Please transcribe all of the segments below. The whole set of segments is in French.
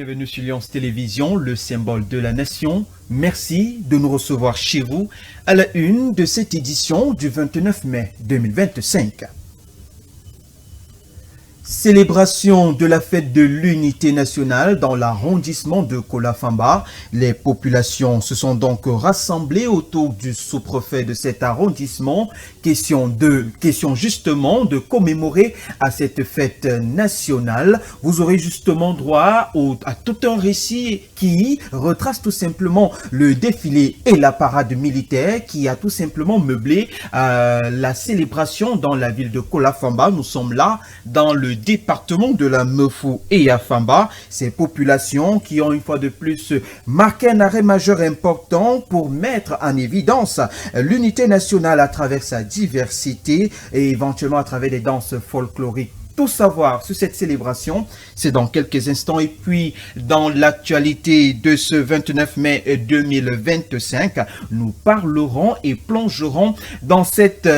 bienvenue sur Lyon Télévision, le symbole de la nation. Merci de nous recevoir chez vous à la une de cette édition du 29 mai 2025. Célébration de la fête de l'unité nationale dans l'arrondissement de Kola-Famba. Les populations se sont donc rassemblées autour du sous-préfet de cet arrondissement. Question justement de commémorer à cette fête nationale. Vous aurez justement droit à tout un récit qui retrace tout simplement le défilé et la parade militaire qui a tout simplement meublé la célébration dans la ville de Kola-Famba. Nous sommes là dans le département de la Meufou et Afamba, ces populations qui ont une fois de plus marqué un arrêt majeur important pour mettre en évidence l'unité nationale à travers sa diversité et éventuellement à travers des danses folkloriques. Tout savoir sur cette célébration, c'est dans quelques instants. Et puis, dans l'actualité de ce 29 mai 2025, nous parlerons et plongerons dans cet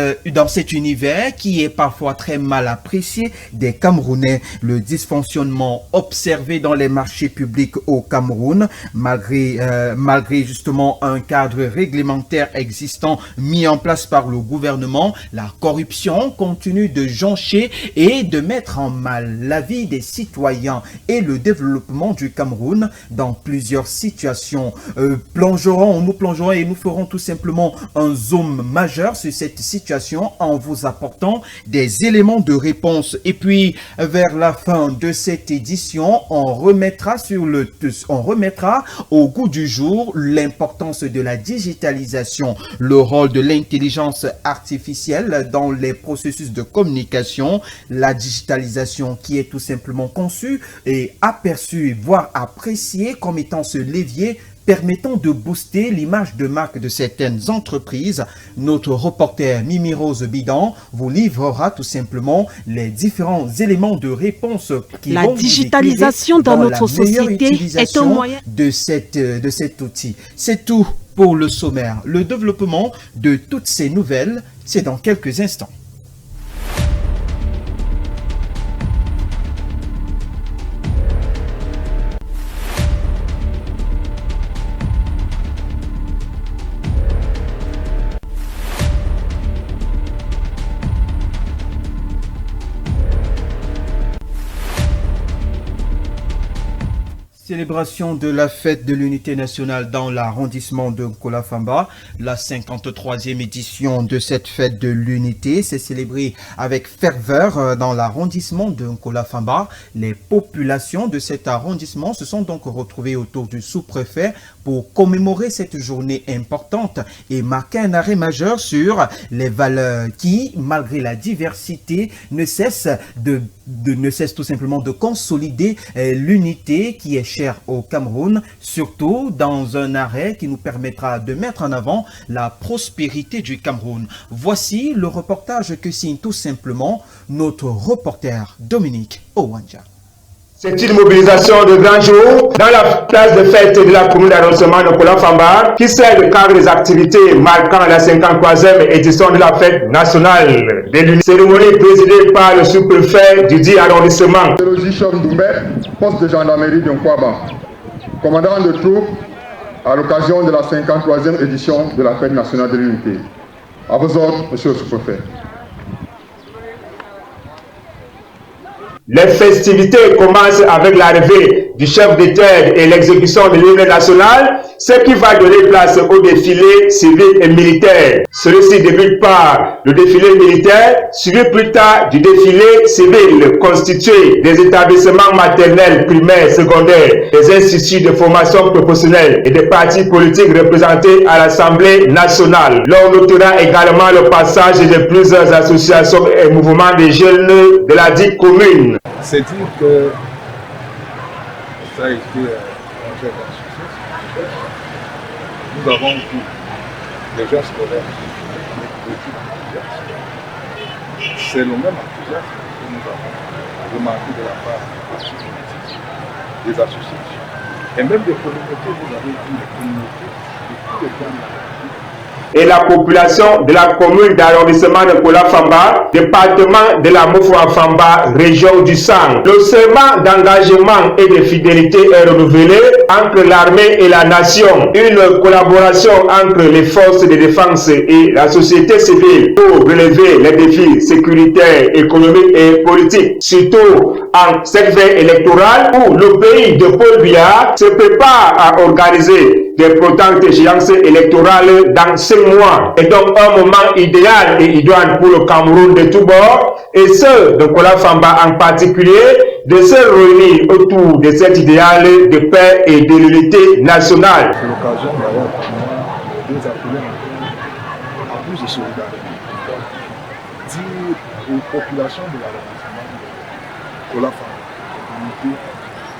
univers qui est parfois très mal apprécié des Camerounais. Le dysfonctionnement observé dans les marchés publics au Cameroun, malgré justement un cadre réglementaire existant mis en place par le gouvernement, la corruption continue de joncher et de mettre en mal la vie des citoyens et le développement du Cameroun dans plusieurs situations. Nous plongerons et nous ferons tout simplement un zoom majeur sur cette situation en vous apportant des éléments de réponse. Et puis, vers la fin de cette édition, on remettra au goût du jour l'importance de la digitalisation, le rôle de l'intelligence artificielle dans les processus de communication, la digitalisation qui est tout simplement conçue et aperçue, voire appréciée comme étant ce levier permettant de booster l'image de marque de certaines entreprises. Notre reporter Mimi Rose Bidan vous livrera tout simplement les différents éléments de réponse qui la digitalisation dans notre société est un moyen de cet outil. C'est tout pour le sommaire. Le développement de toutes ces nouvelles, c'est dans quelques instants. Célébration de la fête de l'unité nationale dans l'arrondissement de Kola-Famba. La 53e édition de cette fête de l'unité s'est célébrée avec ferveur dans l'arrondissement de Kola-Famba. Les populations de cet arrondissement se sont donc retrouvées autour du sous-préfet pour commémorer cette journée importante et marquer un arrêt majeur sur les valeurs qui, malgré la diversité, ne cessent tout simplement de consolider l'unité qui est chère au Cameroun, surtout dans un arrêt qui nous permettra de mettre en avant la prospérité du Cameroun. Voici le reportage que signe tout simplement notre reporter Dominique Owanja. C'est une mobilisation de grand jour dans la place de fête de la commune d'arrondissement de Kola-Famba qui sert de cadre des activités marquant la 53e édition de la fête nationale de l'unité. Cérémonie présidée par le sous-préfet du dit arrondissement. Chom Doumbé, poste de gendarmerie de Nkwaba, commandant de troupes à l'occasion de la 53e édition de la fête nationale de l'unité. À vos ordres, monsieur le sous-préfet. Les festivités commencent avec l'arrivée du chef d'État et l'exécution de l'hymne national, ce qui va donner place au défilé civil et militaire. Celui-ci débute par le défilé militaire, suivi plus tard du défilé civil, constitué des établissements maternels, primaires, secondaires, des instituts de formation professionnelle et des partis politiques représentés à l'Assemblée nationale. L'on notera également le passage de plusieurs associations et mouvements de jeunes de la dite commune. C'est dire que ça a été un très grand succès. Nous avons vu les gens scolaires, c'est le même enthousiasme que nous avons remarqué de la part des associations. Et même des communautés, vous avez vu les communautés de tous les gens et la population de la commune d'arrondissement de Kola-Famba, département de la Moufouafamba, région du Sang. Le serment d'engagement et de fidélité est renouvelé entre l'armée et la nation. Une collaboration entre les forces de défense et la société civile pour relever les défis sécuritaires, économiques et politiques, surtout en cette veille électorale où le pays de Paul Biya se prépare à organiser des potentes échéances électorales dans 5 mois. Et donc un moment idéal et idoine pour le Cameroun de tous bords, et ceux de Kola-Famba en particulier, de se réunir autour de cet idéal de paix et de l'unité nationale. C'est l'occasion d'ailleurs de les appeler à plus de solidarité. Dire aux populations de l'arrondissement de Kola-Famba, l'unité,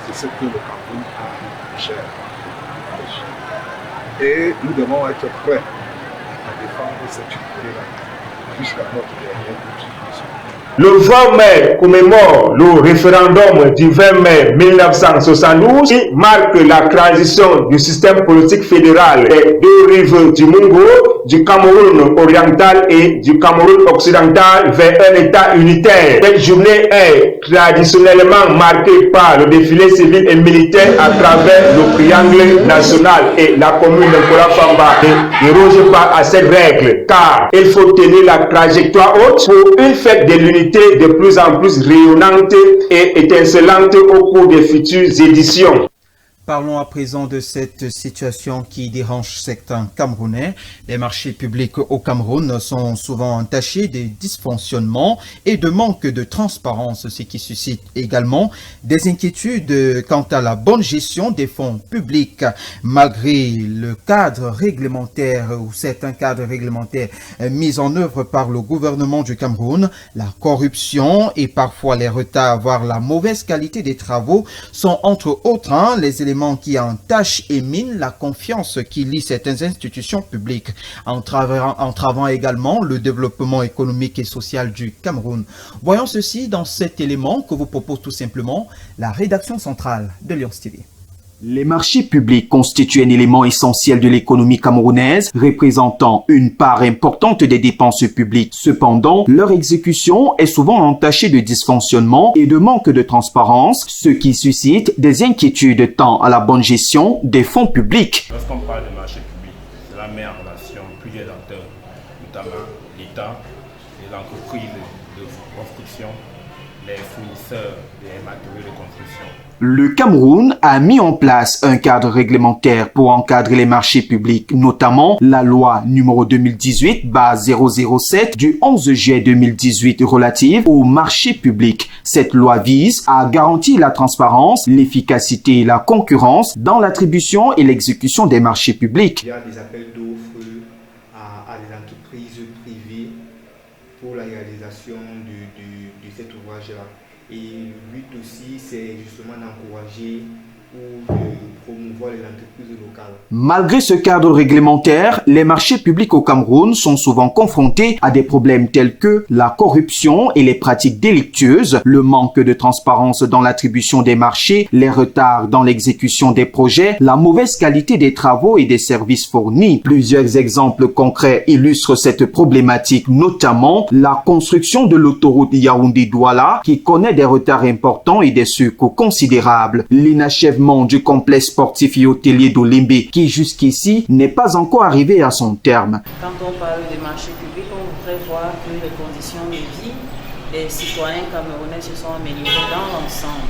c'est ce que le Cameroun a cher. Et nous devons être prêts à défendre cette unité-là jusqu'à notre dernière contribution. Le 20 mai commémore le référendum du 20 mai 1972 qui marque la transition du système politique fédéral des deux rives du Mungo, du Cameroun oriental et du Cameroun occidental vers un État unitaire. Cette journée est traditionnellement marquée par le défilé civil et militaire à travers le triangle national, et la commune de Kola-Famba ne déroge pas à cette règle car il faut tenir la trajectoire haute pour une fête de l'unité de plus en plus rayonnante et étincelante au cours des futures éditions. Parlons à présent de cette situation qui dérange certains Camerounais. Les marchés publics au Cameroun sont souvent entachés de dysfonctionnements et de manque de transparence, ce qui suscite également des inquiétudes quant à la bonne gestion des fonds publics. Malgré le cadre réglementaire ou certains cadres réglementaires mis en œuvre par le gouvernement du Cameroun, la corruption et parfois les retards, voire la mauvaise qualité des travaux sont entre autres les éléments qui entachent et minent la confiance qui lie certaines institutions publiques, entravant également le développement économique et social du Cameroun. Voyons ceci dans cet élément que vous propose tout simplement la rédaction centrale de Lions TV. Les marchés publics constituent un élément essentiel de l'économie camerounaise, représentant une part importante des dépenses publiques. Cependant, leur exécution est souvent entachée de dysfonctionnements et de manque de transparence, ce qui suscite des inquiétudes tant à la bonne gestion des fonds publics. Lorsqu'on parle de marché public, cela met en relation plusieurs acteurs, notamment l'État, les entreprises de construction, les fournisseurs des matériaux de construction. Le Cameroun a mis en place un cadre réglementaire pour encadrer les marchés publics, notamment la loi numéro 2018/007 du 11 juillet 2018 relative aux marchés publics. Cette loi vise à garantir la transparence, l'efficacité et la concurrence dans l'attribution et l'exécution des marchés publics. Il y a des appels d'offres à des entreprises privées pour la réalisation de cet ouvrage-là. Et le but aussi, c'est justement d'encourager ou de promouvoir les entreprises locales. Malgré ce cadre réglementaire, les marchés publics au Cameroun sont souvent confrontés à des problèmes tels que la corruption et les pratiques délictueuses, le manque de transparence dans l'attribution des marchés, les retards dans l'exécution des projets, la mauvaise qualité des travaux et des services fournis. Plusieurs exemples concrets illustrent cette problématique, notamment la construction de l'autoroute Yaoundé-Douala qui connaît des retards importants et des surcoûts considérables. L'inachèvement du complexe sportif et hôtelier d'Olimbe qui jusqu'ici n'est pas encore arrivé à son terme. Quand on parle des marchés publics, on voudrait voir que les conditions de vie des citoyens camerounais se sont améliorées dans l'ensemble.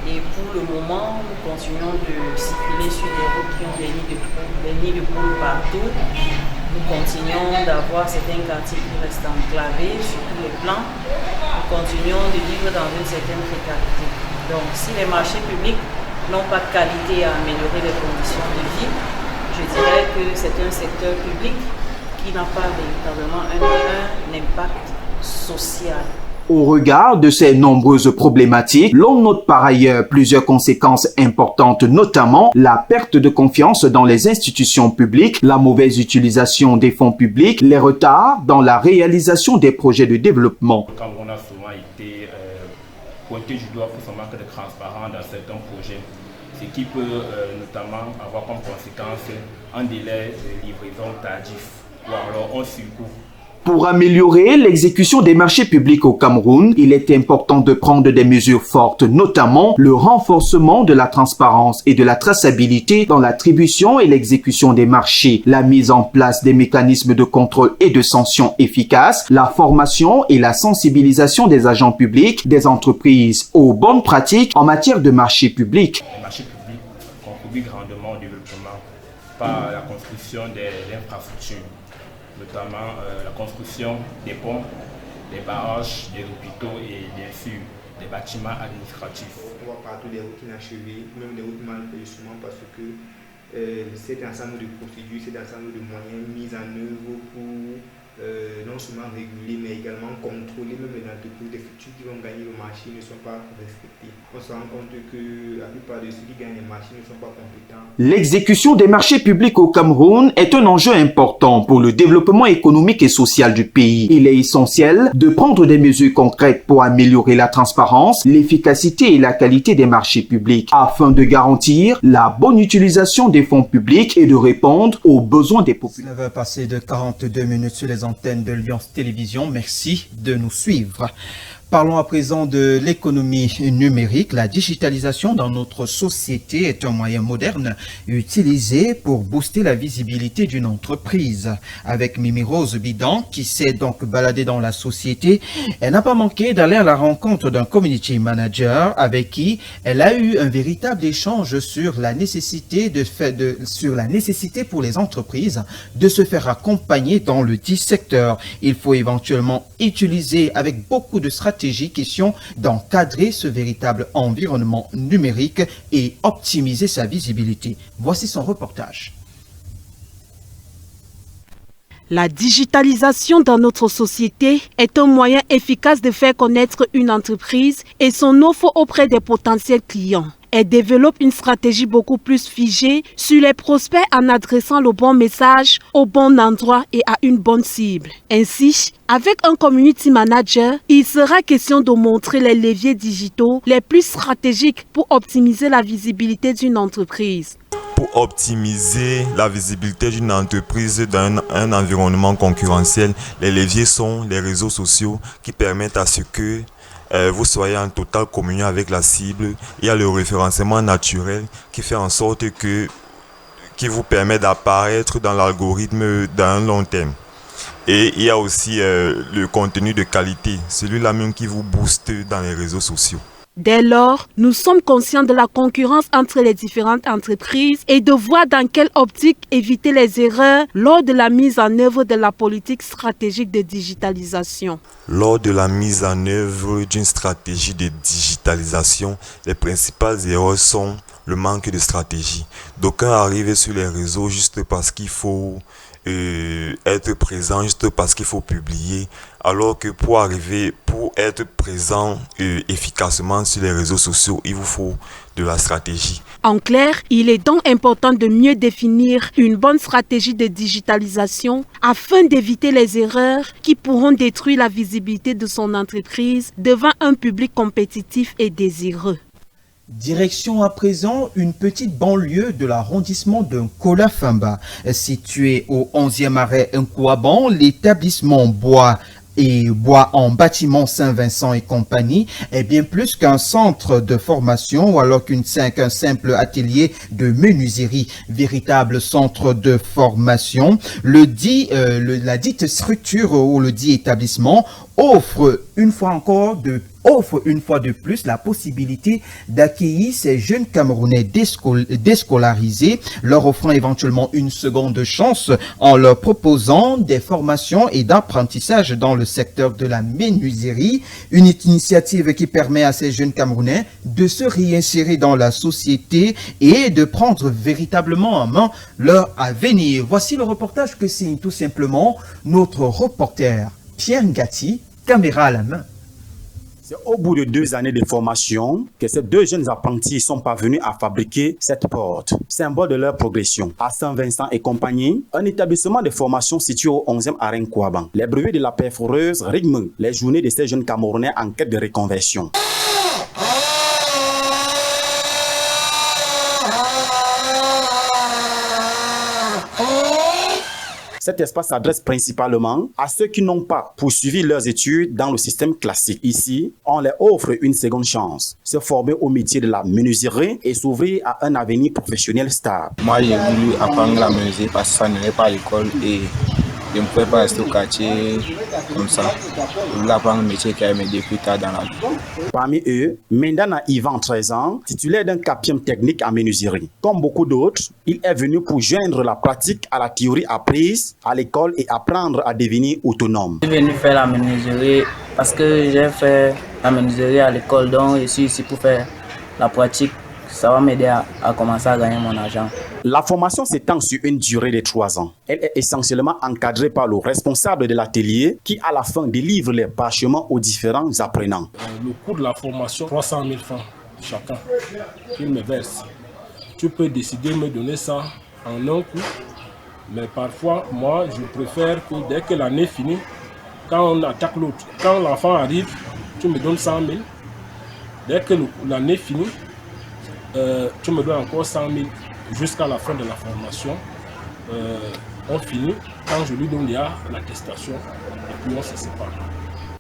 Et pour le moment, nous continuons de circuler sur des routes qui ont des nids de poules partout. Nous continuons d'avoir certains quartiers qui restent enclavés sur tous les plans. Nous continuons de vivre dans une certaine précarité. Donc, si les marchés publics n'ont pas de qualité à améliorer les conditions de vie, je dirais que c'est un secteur public qui n'a pas véritablement un impact social. Au regard de ces nombreuses problématiques, l'on note par ailleurs plusieurs conséquences importantes, notamment la perte de confiance dans les institutions publiques, la mauvaise utilisation des fonds publics, les retards dans la réalisation des projets de développement. Le Cameroun a souvent été pointé du doigt pour son manque de transparence dans certains projets, ce qui peut notamment avoir comme conséquence un délai de livraison tardif. ou alors on surcouvre. Pour améliorer l'exécution des marchés publics au Cameroun, il est important de prendre des mesures fortes, notamment le renforcement de la transparence et de la traçabilité dans l'attribution et l'exécution des marchés, la mise en place des mécanismes de contrôle et de sanctions efficaces, la formation et la sensibilisation des agents publics, des entreprises aux bonnes pratiques en matière de marchés publics. Les marchés publics contribuent grandement au développement par la construction des infrastructures, notamment la construction des ponts, des barrages, des hôpitaux et bien sûr des bâtiments administratifs. On voit partout des routes inachevées, même des routes mal faites justement parce que cet ensemble de procédures, cet ensemble de moyens mis en œuvre pour non seulement réguler mais également contrôler même les entreprises, les futurs qui vont gagner le marché ne sont pas respectés. On se rend compte que la plupart de ceux qui gagnent les marchés ne sont pas compétents. L'exécution des marchés publics au Cameroun est un enjeu important pour le développement économique et social du pays. Il est essentiel de prendre des mesures concrètes pour améliorer la transparence, l'efficacité et la qualité des marchés publics afin de garantir la bonne utilisation des fonds publics et de répondre aux besoins des populations. Ça va passer de 42 minutes sur les antennes de Lyon Télévision. Merci de nous suivre. Parlons à présent de l'économie numérique. La digitalisation dans notre société est un moyen moderne utilisé pour booster la visibilité d'une entreprise. Avec Mimi Rose Bidan, qui s'est donc baladée dans la société, elle n'a pas manqué d'aller à la rencontre d'un community manager avec qui elle a eu un véritable échange sur la nécessité pour les entreprises de se faire accompagner dans le dit secteur. Il faut éventuellement utiliser avec beaucoup de stratégies question d'encadrer ce véritable environnement numérique et optimiser sa visibilité. Voici son reportage. La digitalisation dans notre société est un moyen efficace de faire connaître une entreprise et son offre auprès des potentiels clients. Elle développe une stratégie beaucoup plus figée sur les prospects en adressant le bon message au bon endroit et à une bonne cible. Ainsi, avec un community manager, il sera question de montrer les leviers digitaux les plus stratégiques pour optimiser la visibilité d'une entreprise. Pour optimiser la visibilité d'une entreprise dans un environnement concurrentiel, les leviers sont les réseaux sociaux qui permettent à ce que vous soyez en totale communion avec la cible. Il y a le référencement naturel qui fait en sorte qui vous permet d'apparaître dans l'algorithme d'un long terme. Et il y a aussi le contenu de qualité, celui-là même qui vous booste dans les réseaux sociaux. Dès lors, nous sommes conscients de la concurrence entre les différentes entreprises et de voir dans quelle optique éviter les erreurs lors de la mise en œuvre de la politique stratégique de digitalisation. Lors de la mise en œuvre d'une stratégie de digitalisation, les principales erreurs sont le manque de stratégie. D'aucuns arrivent sur les réseaux juste parce qu'il faut être présent, juste parce qu'il faut publier, alors que pour être présent efficacement sur les réseaux sociaux, il vous faut de la stratégie. En clair, il est donc important de mieux définir une bonne stratégie de digitalisation afin d'éviter les erreurs qui pourront détruire la visibilité de son entreprise devant un public compétitif et désireux. Direction à présent une petite banlieue de l'arrondissement de Nkola-Famba. Situé au 11e arrêt Nkouaban, l'établissement bois en bâtiment Saint-Vincent et compagnie est bien plus qu'un centre de formation ou alors qu'un simple atelier de menuiserie. Véritable centre de formation, la dite structure ou le dit établissement offre une fois de plus la possibilité d'accueillir ces jeunes Camerounais déscolarisés, leur offrant éventuellement une seconde chance en leur proposant des formations et d'apprentissage dans le secteur de la menuiserie, une initiative qui permet à ces jeunes Camerounais de se réinsérer dans la société et de prendre véritablement en main leur avenir. Voici le reportage que signe tout simplement notre reporter Pierre Ngati, caméra à la main. C'est au bout de 2 années de formation que ces 2 jeunes apprentis sont parvenus à fabriquer cette porte, symbole de leur progression. À Saint-Vincent et compagnie, un établissement de formation situé au 11e arrêt Nkouaban. Les brevets de la perforeuse rythment les journées de ces jeunes Camerounais en quête de reconversion. Cet espace s'adresse principalement à ceux qui n'ont pas poursuivi leurs études dans le système classique. Ici, on leur offre une seconde chance, se former au métier de la menuiserie et s'ouvrir à un avenir professionnel stable. Moi, j'ai voulu apprendre la menuiserie parce que ça n'allait pas à l'école et je ne pouvais pas rester au quartier comme ça. Je voulais apprendre un métier qui allait m'aider plus tard dans la vie. Parmi eux, Mendana Ivan, 13 ans, titulaire d'un CAPIEM technique en menuiserie. Comme beaucoup d'autres, il est venu pour joindre la pratique à la théorie apprise à l'école et apprendre à devenir autonome. Je suis venu faire la menuiserie parce que j'ai fait la menuiserie à l'école, donc je suis ici pour faire la pratique. Ça va m'aider à commencer à gagner mon argent. La formation s'étend sur une durée de 3 ans. Elle est essentiellement encadrée par le responsable de l'atelier qui, à la fin, délivre les parchemins aux différents apprenants. Le coût de la formation, 300 000 francs chacun qu'il me verse. Tu peux décider de me donner ça en un coup, mais parfois, moi, je préfère que dès que l'année finit, quand on attaque l'autre, quand l'enfant arrive, tu me donnes 100 000. Dès que l'année finit, tu me donnes encore 100 000 jusqu'à la fin de la formation. On finit. Quand je lui donne l'attestation, et puis on se sépare.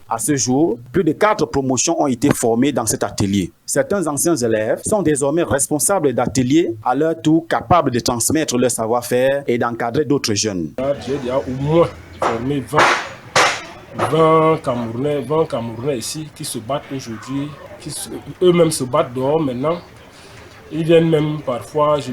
À ce jour, plus de 4 promotions ont été formées dans cet atelier. Certains anciens élèves sont désormais responsables d'ateliers, à leur tour capables de transmettre leur savoir-faire et d'encadrer d'autres jeunes. J'ai déjà au moins formé 20 Camerounais ici qui se battent aujourd'hui, qui eux-mêmes se battent dehors maintenant. Ils viennent même parfois, je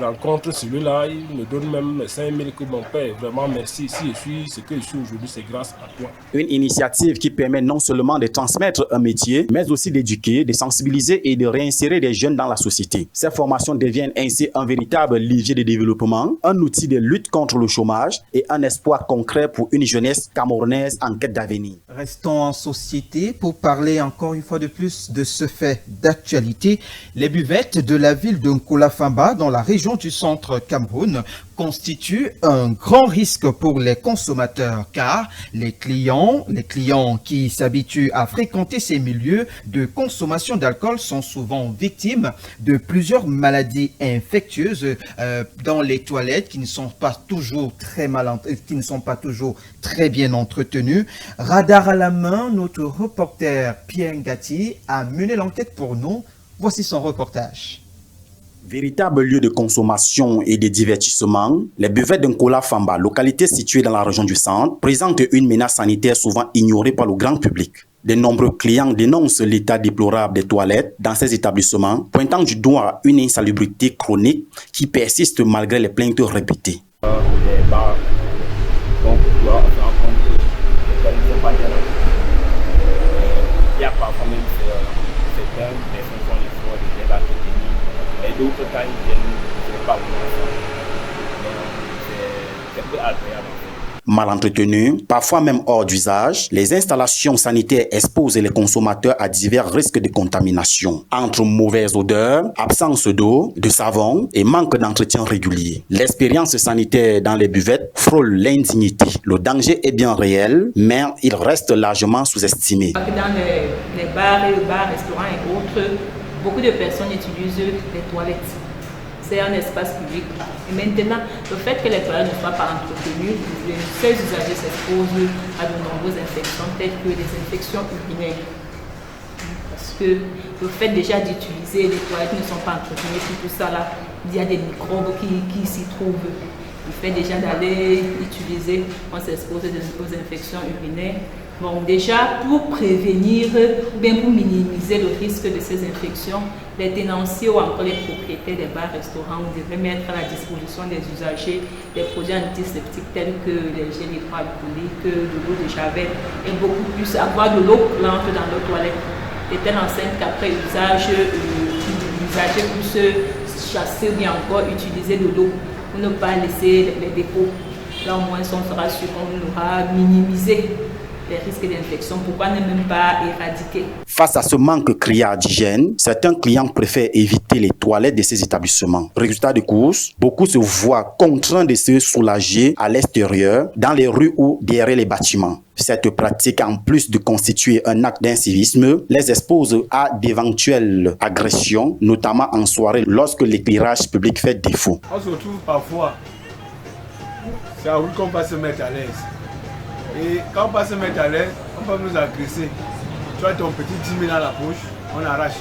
rencontre celui-là, il me donne même 5 000 que mon père, vraiment merci, si je suis ce que je suis aujourd'hui, c'est grâce à toi. Une initiative qui permet non seulement de transmettre un métier, mais aussi d'éduquer, de sensibiliser et de réinsérer des jeunes dans la société. Ces formations deviennent ainsi un véritable levier de développement, un outil de lutte contre le chômage et un espoir concret pour une jeunesse camerounaise en quête d'avenir. Restons en société pour parler encore une fois de plus de ce fait d'actualité. Les buvettes de la ville de Nkola-Famba dans la région du centre Cameroun constitue un grand risque pour les consommateurs car les clients qui s'habituent à fréquenter ces milieux de consommation d'alcool sont souvent victimes de plusieurs maladies infectieuses dans les toilettes qui ne sont pas toujours très bien entretenues. Radar à la main, notre reporter Pierre Ngati a mené l'enquête pour nous. Voici son reportage. Véritable lieu de consommation et de divertissement, les buvettes de Nkola-Famba, localité située dans la région du centre, présentent une menace sanitaire souvent ignorée par le grand public. De nombreux clients dénoncent l'état déplorable des toilettes dans ces établissements, pointant du doigt une insalubrité chronique qui persiste malgré les plaintes répétées. Les bars, donc tu vas rencontrer des pas il y a parfois même certaines personnes qui ont les fois de déjà tenir, et d'autres quand ils viennent, c'est pas vraiment ça. C'est peu agréable. Mal entretenues, parfois même hors d'usage, les installations sanitaires exposent les consommateurs à divers risques de contamination. Entre mauvaises odeurs, absence d'eau, de savon et manque d'entretien régulier. L'expérience sanitaire dans les buvettes frôle l'indignité. Le danger est bien réel, mais il reste largement sous-estimé. Dans les bars, restaurants et autres, beaucoup de personnes utilisent les toilettes. C'est un espace public. Et maintenant, le fait que les toilettes ne soient pas entretenues, les seuls usagers s'exposent à de nombreuses infections, telles que les infections urinaires. Parce que le fait déjà d'utiliser les toilettes ne sont pas entretenues, tout ça là, il y a des microbes qui s'y trouvent. Le fait déjà d'aller utiliser, on s'expose aux infections urinaires. Bon, déjà, pour prévenir ou bien pour minimiser le risque de ces infections, les tenanciers ou encore les propriétaires des bars, restaurants devraient mettre à la disposition des usagers des produits antiseptiques tels que les gels hydroalcooliques, de l'eau de javel et beaucoup plus, avoir de l'eau coulante dans leurs toilettes. De telle enceinte qu'après usage, l'usager puisse chasser ou bien encore utiliser de l'eau pour ne pas laisser les dépôts. Là au moins, on sera sûr qu'on aura minimisé les risques d'infection. Pourquoi ne même pas éradiquer? Face à ce manque criard d'hygiène, certains clients préfèrent éviter les toilettes de ces établissements. Résultat de course, beaucoup se voient contraints de se soulager à l'extérieur, dans les rues ou derrière les bâtiments. Cette pratique, en plus de constituer un acte d'incivisme, les expose à d'éventuelles agressions, notamment en soirée lorsque l'éclairage public fait défaut. On se retrouve parfois c'est à vous qu'on va se mettre à l'aise. Et quand on va se mettre à l'aise, on va nous agresser. Tu as ton petit 10 000 à la poche, on arrache.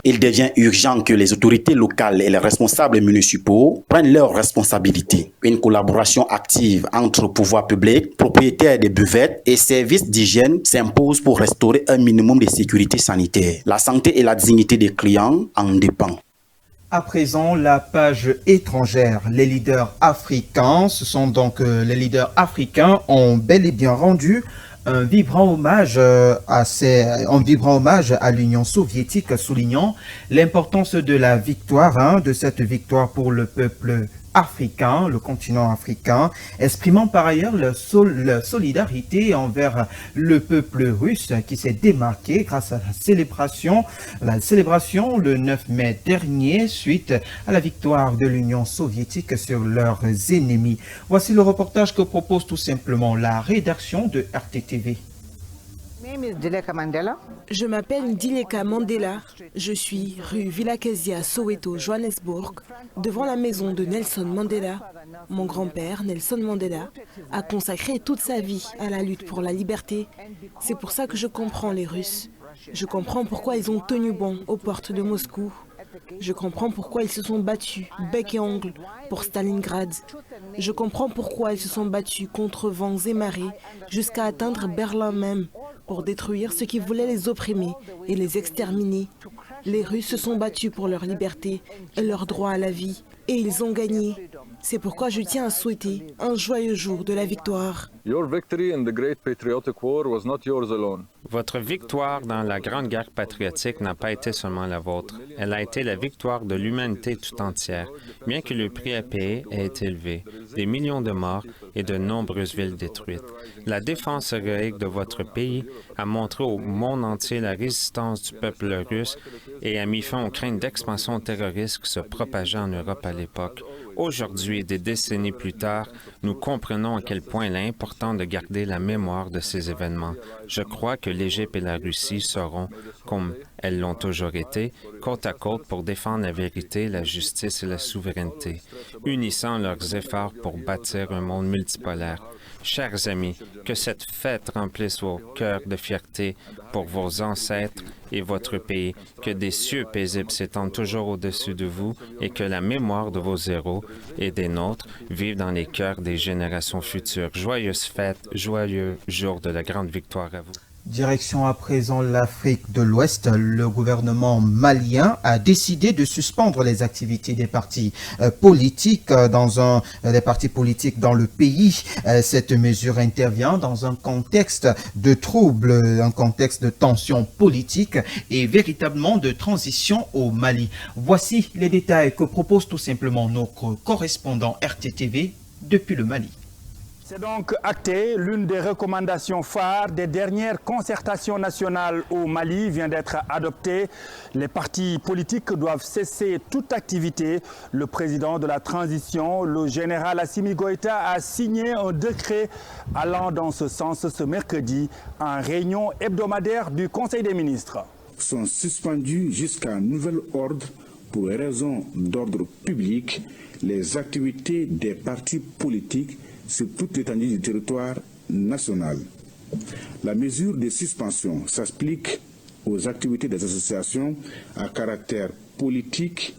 Il devient urgent que les autorités locales et les responsables municipaux prennent leurs responsabilités. Une collaboration active entre pouvoirs publics, propriétaires des buvettes et services d'hygiène s'impose pour restaurer un minimum de sécurité sanitaire. La santé et la dignité des clients en dépendent. À présent, la page étrangère. Les leaders africains, ce sont donc les leaders africains ont bel et bien rendu un vibrant hommage à l'Union soviétique, soulignant l'importance de la victoire, de cette victoire pour le peuple africain, le continent africain, exprimant par ailleurs la solidarité envers le peuple russe qui s'est démarqué grâce à la célébration le 9 mai dernier suite à la victoire de l'Union soviétique sur leurs ennemis. Voici le reportage que propose tout simplement la rédaction de RTTV. Je m'appelle Dileka Mandela. Je suis rue Villakezia, Soweto, Johannesburg, devant la maison de Nelson Mandela. Mon grand-père, Nelson Mandela, a consacré toute sa vie à la lutte pour la liberté. C'est pour ça que je comprends les Russes. Je comprends pourquoi ils ont tenu bon aux portes de Moscou. Je comprends pourquoi ils se sont battus, bec et ongle, pour Stalingrad. Je comprends pourquoi ils se sont battus contre vents et marées, jusqu'à atteindre Berlin même, pour détruire ceux qui voulaient les opprimer et les exterminer. Les Russes se sont battus pour leur liberté et leur droit à la vie, et ils ont gagné. C'est pourquoi je tiens à souhaiter un joyeux jour de la victoire. Votre victoire dans la Grande Guerre patriotique n'a pas été seulement la vôtre. Elle a été la victoire de l'humanité tout entière, bien que le prix à payer ait été élevé. Des millions de morts et de nombreuses villes détruites. La défense héroïque de votre pays a montré au monde entier la résistance du peuple russe et a mis fin aux craintes d'expansion terroriste qui se propageaient en Europe à l'époque. Aujourd'hui, des décennies plus tard, nous comprenons à quel point il est important de garder la mémoire de ces événements. Je crois que l'Égypte et la Russie seront, comme elles l'ont toujours été, côte à côte pour défendre la vérité, la justice et la souveraineté, unissant leurs efforts pour bâtir un monde multipolaire. Chers amis, que cette fête remplisse vos cœurs de fierté pour vos ancêtres et votre pays, que des cieux paisibles s'étendent toujours au-dessus de vous et que la mémoire de vos héros et des nôtres vive dans les cœurs des générations futures. Joyeuses fêtes, joyeux jour de la grande victoire à vous. Direction à présent l'Afrique de l'Ouest. Le gouvernement malien a décidé de suspendre les activités des partis politiques dans le pays. Cette mesure intervient dans un contexte de trouble, un contexte de tension politique et véritablement de transition au Mali. Voici les détails que propose tout simplement notre correspondant RTTV depuis le Mali. C'est donc acté, l'une des recommandations phares des dernières concertations nationales au Mali vient d'être adoptée. Les partis politiques doivent cesser toute activité. Le président de la transition, le général Assimi Goïta, a signé un décret allant dans ce sens ce mercredi en réunion hebdomadaire du Conseil des ministres. Sont suspendus jusqu'à nouvel ordre pour raisons d'ordre public les activités des partis politiques sur toute l'étendue du territoire national. La mesure de suspension s'applique aux activités des associations à caractère politique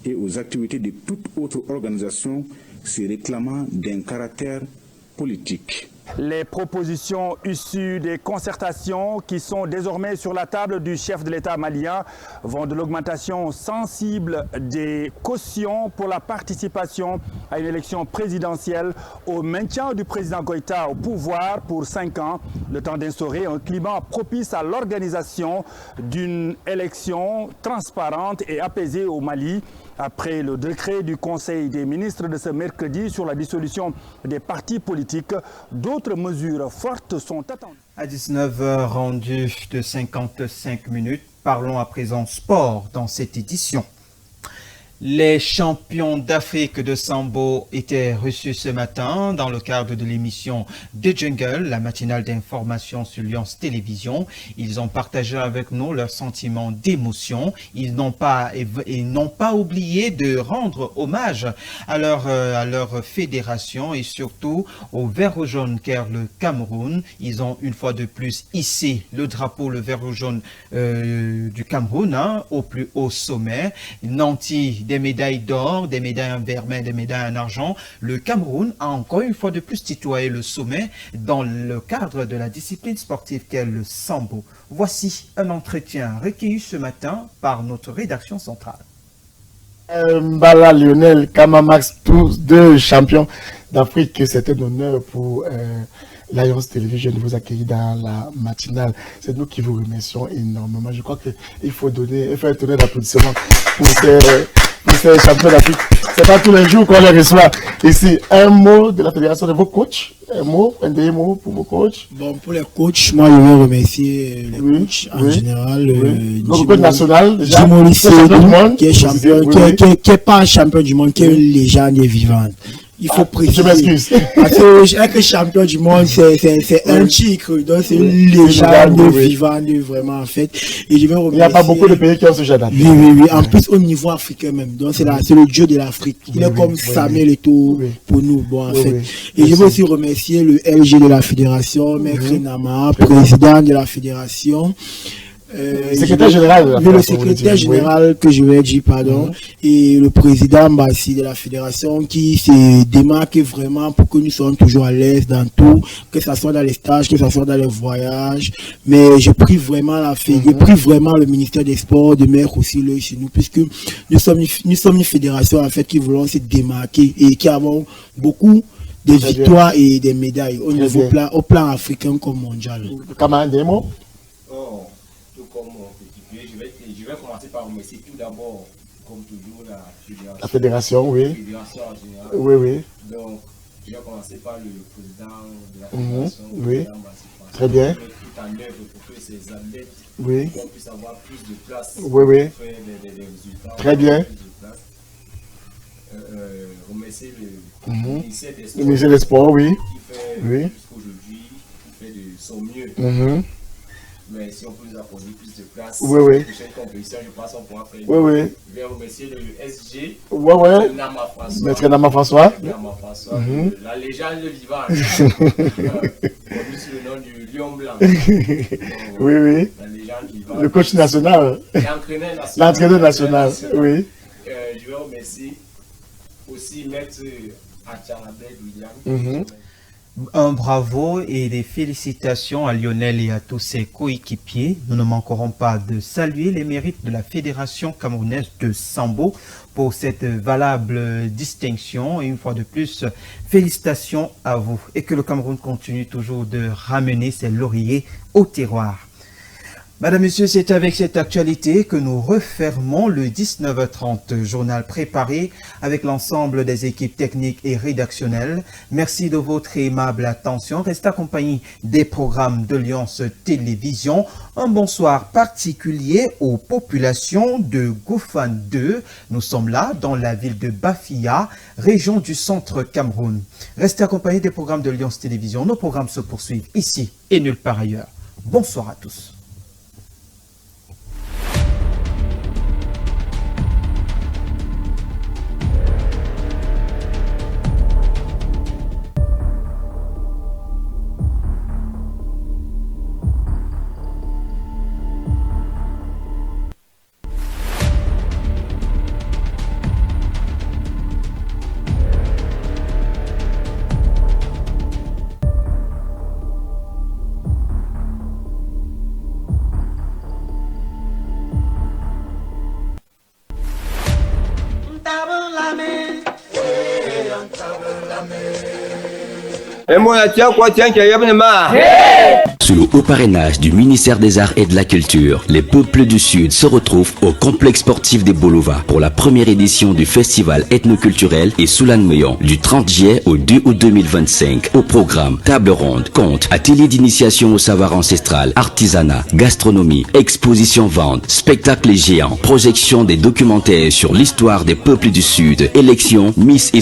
et aux activités de toute autre organisation se réclamant d'un caractère politique. Les propositions issues des concertations qui sont désormais sur la table du chef de l'État malien vont de l'augmentation sensible des cautions pour la participation à une élection présidentielle, au maintien du président Goïta au pouvoir pour 5 ans, le temps d'instaurer un climat propice à l'organisation d'une élection transparente et apaisée au Mali. Après le décret du Conseil des ministres de ce mercredi sur la dissolution des partis politiques, d'autres mesures fortes sont attendues. À 19h, rendu de 55 minutes, parlons à présent sport dans cette édition. Les champions d'Afrique de Sambo étaient reçus ce matin dans le cadre de l'émission The Jungle, la matinale d'information sur Lions Télévision. Ils ont partagé avec nous leurs sentiments d'émotion. Ils n'ont pas oublié de rendre hommage à leur fédération et surtout au vert jaune car le Cameroun. Ils ont une fois de plus hissé le drapeau, le vert jaune du Cameroun au plus haut sommet. Nanti, des médailles d'or, des médailles en vermeil, des médailles en argent. Le Cameroun a encore une fois de plus tutoyé le sommet dans le cadre de la discipline sportive qu'est le Sambo. Voici un entretien recueilli ce matin par notre rédaction centrale. Mbala, Lionel, Kamamax, tous deux champions d'Afrique, c'est un honneur pour Lions Télévision de vous accueillir dans la matinale. C'est nous qui vous remercions énormément. Je crois qu'il faut faire un tonnerre d'applaudissements pour ces champions d'Afrique. C'est pas tous les jours qu'on les reçoit ici. Un mot de la fédération de vos coachs. Un des mots pour vos coachs. Bon, pour les coachs, moi je veux remercier les coachs en général. Notre coach national, Jimo Lissé, qui est champion, qui est pas un champion du monde, qui est une légende vivante. Il faut préciser. Je m'excuse. Parce que être champion du monde, c'est un titre. Donc, c'est une légende vivante, vraiment, en fait. Et je vais remercier. Il n'y a pas beaucoup de pays qui ont ce genre d'athlète. Oui. En plus, au niveau africain même. Donc, c'est le dieu de l'Afrique. Il est comme Samuel Eto'o pour nous, bon, en fait. Et je veux aussi remercier le LG de la fédération, Maître Nama, président de la fédération. Secrétaire général. Le secrétaire général que je vais dire, pardon, et le président Bassi de la fédération qui se démarque vraiment pour que nous soyons toujours à l'aise dans tout, que ce soit dans les stages, que ce soit dans les voyages. Mais je prie vraiment le ministère des Sports de mettre aussi l'œil chez nous, puisque nous sommes une fédération en fait qui voulons se démarquer et qui avons beaucoup de victoires et des médailles au plan africain comme mondial. Camarade, des mots? Comme équipier, je vais commencer par remercier tout d'abord, comme toujours, la fédération, oui. La fédération en général. Oui. Donc, je vais commencer par le président de la fédération. Oui. Très bien. Tout en œuvre pour que ces athlètes puissent avoir plus de place pour faire des résultats. Très bien. Remercier le ministère des Sports, oui. Qui fait jusqu'aujourd'hui, qui fait de son mieux. Mais si on peut nous accorder plus de place pour la prochaine compétition, je pense qu'on pourra faire. Je vais remercier le SG. Nama François. Maître Nama François. La légende vivante. Connu sous le nom du Lion Blanc. Oui. La légende vivante. Le coach national. L'entraîneur national. Oui. Je vais remercier aussi Maître Acharabed William. Un bravo et des félicitations à Lionel et à tous ses coéquipiers. Nous ne manquerons pas de saluer les mérites de la Fédération camerounaise de Sambo pour cette valable distinction. Et une fois de plus, félicitations à vous. Et que le Cameroun continue toujours de ramener ses lauriers au terroir. Madame, Monsieur, c'est avec cette actualité que nous refermons le 19h30 journal préparé avec l'ensemble des équipes techniques et rédactionnelles. Merci de votre aimable attention. Restez accompagné des programmes de Lions Télévision. Un bonsoir particulier aux populations de Goufane 2. Nous sommes là dans la ville de Bafia, région du centre Cameroun. Restez accompagné des programmes de Lions Télévision. Nos programmes se poursuivent ici et nulle part ailleurs. Bonsoir à tous. Et moi, tiens quoi, tiens, qu'il y a pas de mal. Sous le haut parrainage du ministère des Arts et de la Culture, les peuples du Sud se retrouvent au complexe sportif des Bolova pour la première édition du festival ethnoculturel et Soulan-Meyon du 30 juillet au 2 août 2025. Au programme, table ronde, contes, ateliers d'initiation au savoir ancestral, artisanat, gastronomie, exposition vente, spectacles géants, projection des documentaires sur l'histoire des peuples du Sud, élection, Miss